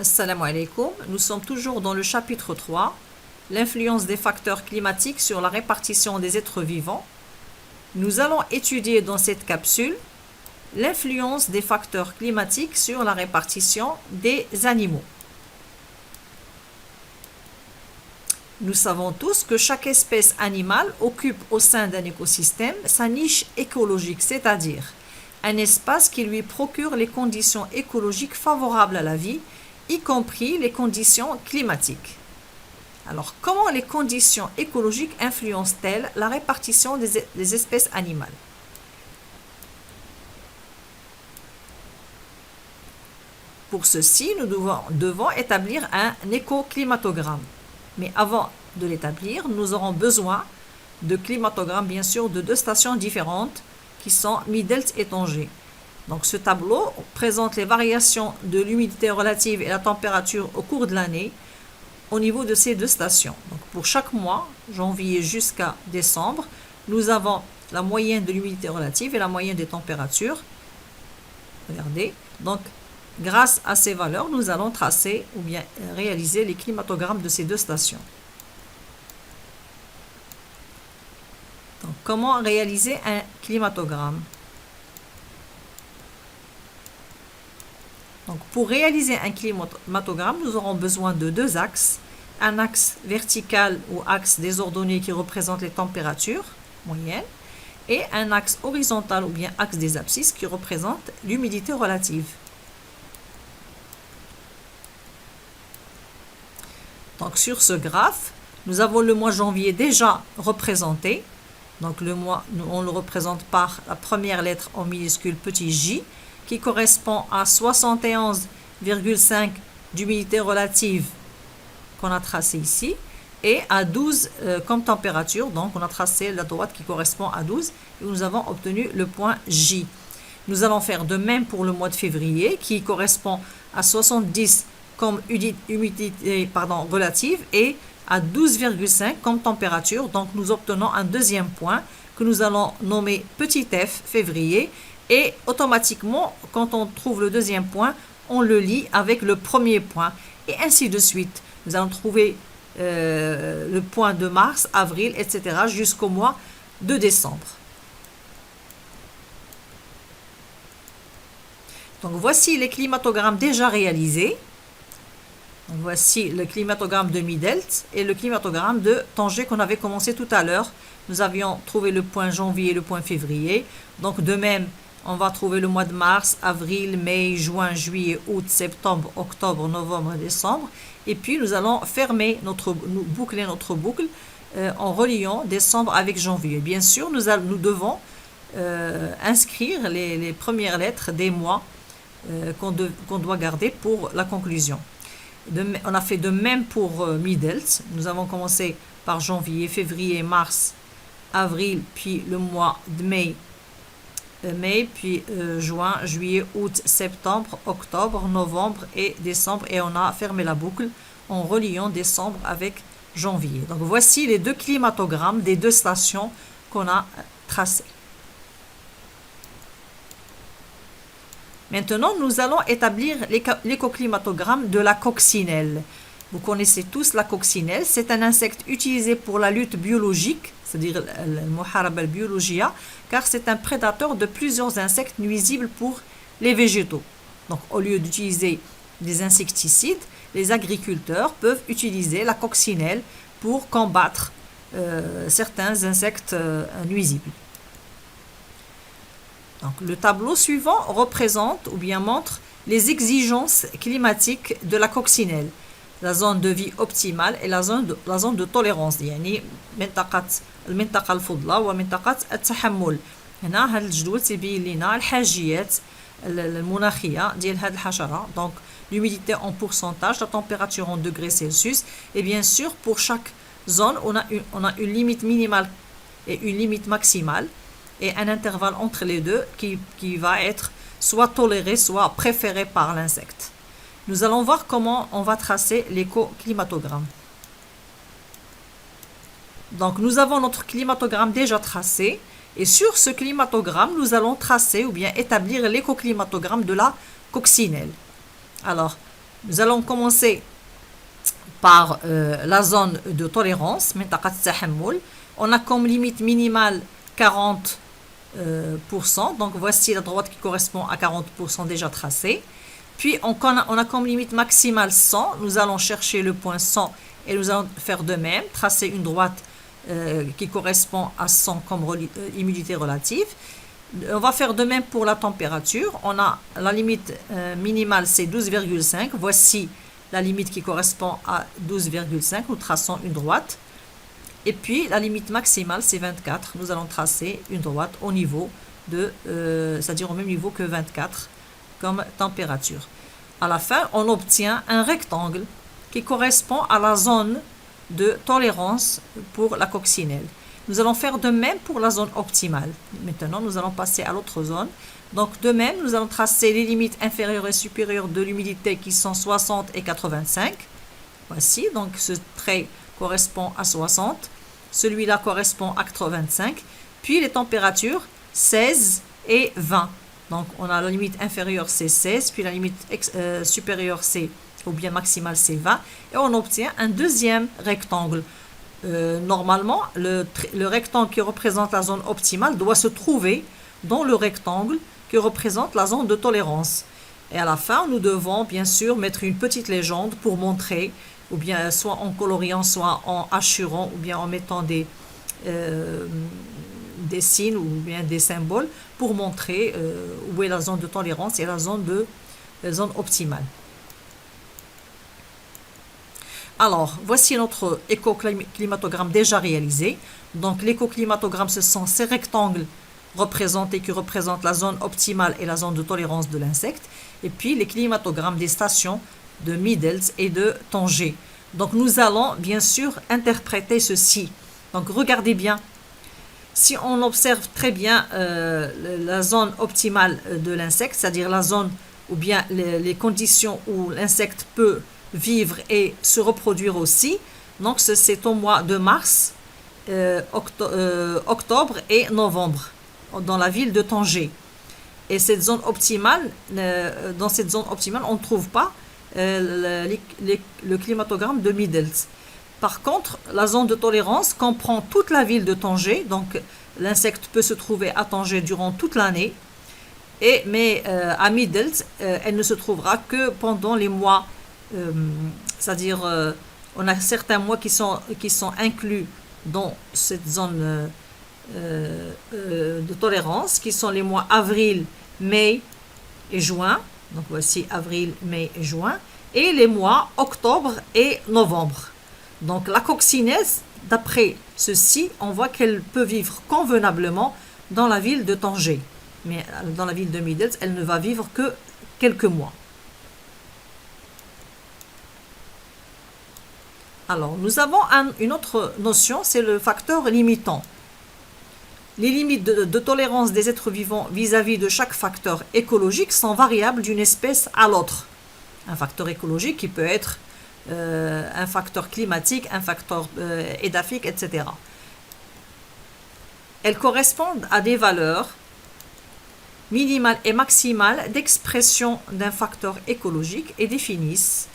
Assalamu alaikum, nous sommes toujours dans le chapitre 3, l'influence des facteurs climatiques sur la répartition des êtres vivants. Nous allons étudier dans cette capsule l'influence des facteurs climatiques sur la répartition des animaux. Nous savons tous que chaque espèce animale occupe au sein d'un écosystème sa niche écologique, c'est-à-dire un espace qui lui procure les conditions écologiques favorables à la vie, y compris les conditions climatiques. Alors, comment les conditions écologiques influencent-elles la répartition des espèces animales? Pour ceci, nous devons établir un écoclimatogramme. Mais avant de l'établir, nous aurons besoin de climatogrammes, bien sûr, de deux stations différentes qui sont Midelt et Tanger. Donc ce tableau présente les variations de l'humidité relative et la température au cours de l'année au niveau de ces deux stations. Donc pour chaque mois, janvier jusqu'à décembre, nous avons la moyenne de l'humidité relative et la moyenne des températures. Regardez. Donc grâce à ces valeurs, nous allons tracer ou bien réaliser les climatogrammes de ces deux stations. Donc comment réaliser un climatogramme? Donc, pour réaliser un climatogramme, nous aurons besoin de deux axes. Un axe vertical ou axe désordonné qui représente les températures moyennes et un axe horizontal ou bien axe des abscisses qui représente l'humidité relative. Donc, sur ce graphe, nous avons le mois de janvier déjà représenté. Donc, le mois, on le représente par la première lettre en minuscule petit j, qui correspond à 71,5 d'humidité relative qu'on a tracé ici et à 12 comme température. Donc, on a tracé la droite qui correspond à 12 et nous avons obtenu le point J. Nous allons faire de même pour le mois de février qui correspond à 70 comme humidité relative et à 12,5 comme température. Donc, nous obtenons un deuxième point que nous allons nommer petit f, février. Et automatiquement, quand on trouve le deuxième point, on le lie avec le premier point. Et ainsi de suite. Nous allons trouver le point de mars, avril, etc. jusqu'au mois de décembre. Donc voici les climatogrammes déjà réalisés. Donc, voici le climatogramme de Midelt et le climatogramme de Tanger qu'on avait commencé tout à l'heure. Nous avions trouvé le point janvier et le point février. Donc de même, on va trouver le mois de mars, avril, mai, juin, juillet, août, septembre, octobre, novembre, décembre. Et puis nous allons boucler notre boucle en reliant décembre avec janvier. Bien sûr, nous devons inscrire les premières lettres des mois qu'on doit garder pour la conclusion. On a fait de même pour Midelt. Nous avons commencé par janvier, février, mars, avril, puis le mois de mai, puis juin, juillet, août, septembre, octobre, novembre et décembre. Et on a fermé la boucle en reliant décembre avec janvier. Donc voici les deux climatogrammes des deux stations qu'on a tracées. Maintenant, nous allons établir l'écoclimatogramme de la coccinelle. Vous connaissez tous la coccinelle. C'est un insecte utilisé pour la lutte biologique, c'est-à-dire le muharaba al-biologia, car c'est un prédateur de plusieurs insectes nuisibles pour les végétaux. Donc, au lieu d'utiliser des insecticides, les agriculteurs peuvent utiliser la coccinelle pour combattre certains insectes nuisibles. Donc, le tableau suivant représente ou bien montre les exigences climatiques de la coccinelle. La zone de vie optimale et la zone de tolérance. يعني المنطقة الفضلة ومنطقة التحمل. هنا هذا الجدول تيبين لنا الحاجيات المناخية ديال هذه الحشرة. Donc l'humidité en pourcentage, la température en degrés Celsius et bien sûr pour chaque zone on a une limite minimale et une limite maximale et un intervalle entre les deux qui va être soit toléré soit préféré par l'insecte. Nous allons voir comment on va tracer l'écoclimatogramme. Donc, nous avons notre climatogramme déjà tracé. Et sur ce climatogramme, nous allons tracer ou bien établir l'écoclimatogramme de la coccinelle. Alors, Nous allons commencer par la zone de tolérance. On a comme limite minimale 40%. Donc voici la droite qui correspond à 40% déjà tracée. Puis on a comme limite maximale 100. Nous allons chercher le point 100 et nous allons faire de même, tracer une droite qui correspond à 100 comme humidité relative. On va faire de même pour la température. On a la limite minimale, c'est 12,5. Voici la limite qui correspond à 12,5. Nous traçons une droite. Et puis la limite maximale, c'est 24. Nous allons tracer une droite au niveau c'est-à-dire au même niveau que 24 comme température. À la fin, on obtient un rectangle qui correspond à la zone de tolérance pour la coccinelle. Nous allons faire de même pour la zone optimale. Maintenant, nous allons passer à l'autre zone. Donc, de même, nous allons tracer les limites inférieures et supérieures de l'humidité qui sont 60 et 85. Voici, donc ce trait correspond à 60. Celui-là correspond à 85. Puis les températures, 16 et 20. Donc, on a la limite inférieure, c'est 16. Puis la limite supérieure, ou bien maximale, c'est 20. Et on obtient un deuxième rectangle. Normalement, le rectangle qui représente la zone optimale doit se trouver dans le rectangle qui représente la zone de tolérance. Et à la fin, nous devons bien sûr mettre une petite légende pour montrer, ou bien soit en coloriant, soit en hachurant, ou bien en mettant des signes ou bien des symboles pour montrer où est la zone de tolérance et la zone optimale. Alors, voici notre écoclimatogramme déjà réalisé. Donc, l'écoclimatogramme, ce sont ces rectangles qui représentent la zone optimale et la zone de tolérance de l'insecte. Et puis, les climatogrammes des stations de Middels et de Tanger. Donc, nous allons bien sûr interpréter ceci. Donc, regardez bien. Si on observe très bien la zone optimale de l'insecte, c'est-à-dire la zone ou bien les conditions où l'insecte peut vivre et se reproduire aussi. Donc, c'est au mois de mars, octobre et novembre, dans la ville de Tanger. Et cette zone optimale, dans cette zone optimale, on ne trouve pas le climatogramme de Middels. Par contre, la zone de tolérance comprend toute la ville de Tanger. Donc, l'insecte peut se trouver à Tanger durant toute l'année. Mais à Middels, elle ne se trouvera que pendant les mois c'est-à-dire on a certains mois qui sont inclus dans cette zone de tolérance, qui sont les mois avril, mai et juin. Donc voici avril, mai et juin. Et les mois octobre et novembre. Donc la coccinelle, d'après ceci, on voit qu'elle peut vivre convenablement dans la ville de Tanger. Mais dans la ville de Middels, elle ne va vivre que quelques mois. Alors, nous avons une autre notion, c'est le facteur limitant. Les limites de tolérance des êtres vivants vis-à-vis de chaque facteur écologique sont variables d'une espèce à l'autre. Un facteur écologique qui peut être un facteur climatique, un facteur édaphique, etc. Elles correspondent à des valeurs minimales et maximales d'expression d'un facteur écologique et définissent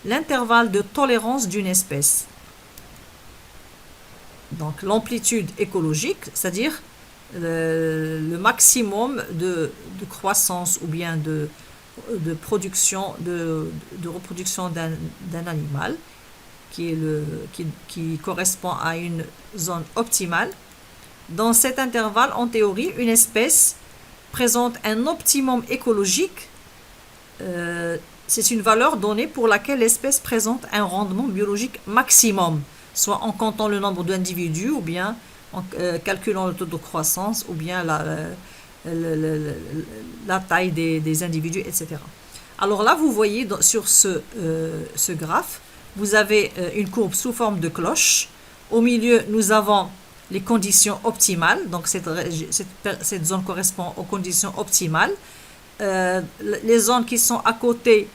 l'intervalle de tolérance d'une espèce. Donc l'amplitude écologique, c'est-à-dire le maximum de croissance ou bien de production, de reproduction d'un animal qui correspond à une zone optimale. Dans cet intervalle, en théorie, une espèce présente un optimum écologique. C'est une valeur donnée pour laquelle l'espèce présente un rendement biologique maximum, soit en comptant le nombre d'individus, ou bien en calculant le taux de croissance, ou bien la taille des individus, etc. Alors là, vous voyez sur ce graphe, vous avez une courbe sous forme de cloche. Au milieu, nous avons les conditions optimales, donc cette zone correspond aux conditions optimales. Les zones qui sont à côté,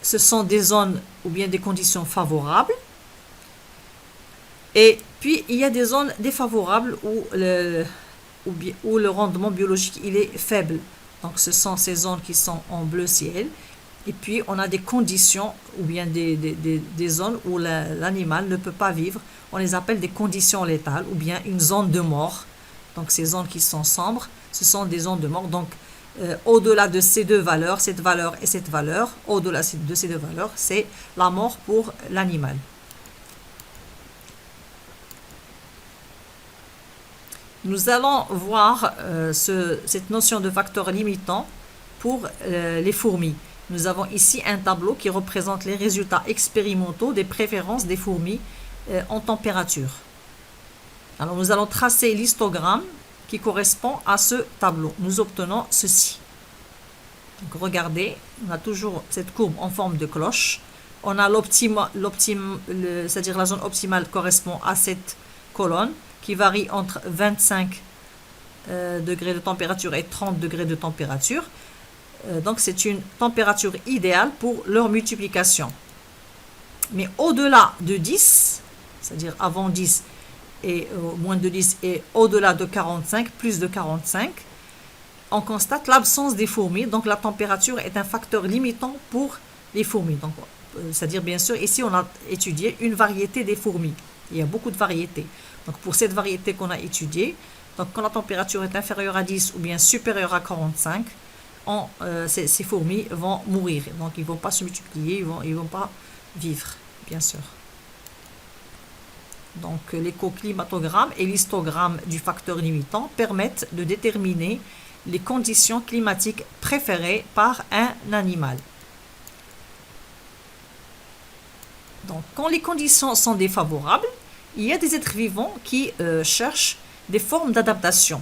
ce sont des zones ou bien des conditions favorables. Et puis, il y a des zones défavorables où le rendement biologique il est faible. Donc, ce sont ces zones qui sont en bleu ciel. Et puis, on a des conditions ou bien des zones où l'animal ne peut pas vivre. On les appelle des conditions létales ou bien une zone de mort. Donc, ces zones qui sont sombres, ce sont des zones de mort. Donc, au-delà de ces deux valeurs, cette valeur et cette valeur, au-delà de ces deux valeurs, c'est la mort pour l'animal. Nous allons voir cette notion de facteur limitant pour les fourmis. Nous avons ici un tableau qui représente les résultats expérimentaux des préférences des fourmis en température. Alors nous allons tracer l'histogramme qui correspond à ce tableau. Nous obtenons ceci. Donc regardez, on a toujours cette courbe en forme de cloche. On a c'est-à-dire la zone optimale correspond à cette colonne qui varie entre 25 degrés de température et 30 degrés de température. Donc c'est une température idéale pour leur multiplication. Mais au-delà de 10, c'est-à-dire avant 10 et moins de 10 et au-delà de 45, plus de 45, on constate l'absence des fourmis. Donc la température est un facteur limitant pour les fourmis. Donc, c'est-à-dire bien sûr ici on a étudié une variété des fourmis. Il y a beaucoup de variétés. Donc pour cette variété qu'on a étudiée, donc quand la température est inférieure à 10 ou bien supérieure à 45, ces fourmis vont mourir. Donc ils ne vont pas se multiplier, ils vont pas vivre, bien sûr. Donc l'écoclimatogramme et l'histogramme du facteur limitant permettent de déterminer les conditions climatiques préférées par un animal. Donc quand les conditions sont défavorables, il y a des êtres vivants qui cherchent des formes d'adaptation.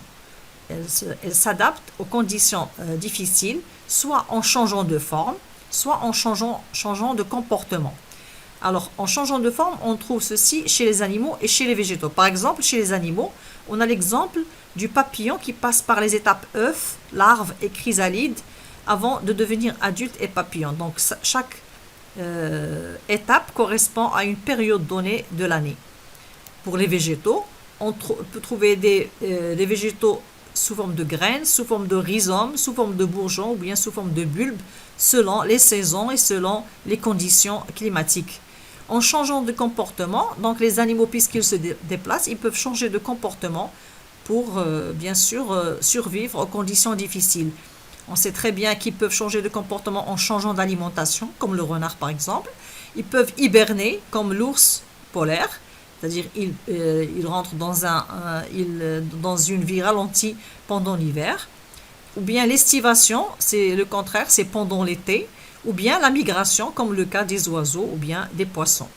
Elles s'adaptent aux conditions difficiles, soit en changeant de forme, soit en changeant de comportement. Alors, en changeant de forme, on trouve ceci chez les animaux et chez les végétaux. Par exemple, chez les animaux, on a l'exemple du papillon qui passe par les étapes œuf, larve et chrysalide avant de devenir adulte et papillon. Donc, chaque étape correspond à une période donnée de l'année. Pour les végétaux, on peut trouver des végétaux sous forme de graines, sous forme de rhizomes, sous forme de bourgeons ou bien sous forme de bulbes, selon les saisons et selon les conditions climatiques. En changeant de comportement, donc les animaux, puisqu'ils se déplacent, ils peuvent changer de comportement pour, bien sûr, survivre aux conditions difficiles. On sait très bien qu'ils peuvent changer de comportement en changeant d'alimentation, comme le renard par exemple. Ils peuvent hiberner, comme l'ours polaire. C'est-à-dire il rentre dans une vie ralentie pendant l'hiver. Ou bien l'estivation, c'est le contraire, c'est pendant l'été. Ou bien la migration, comme le cas des oiseaux ou bien des poissons.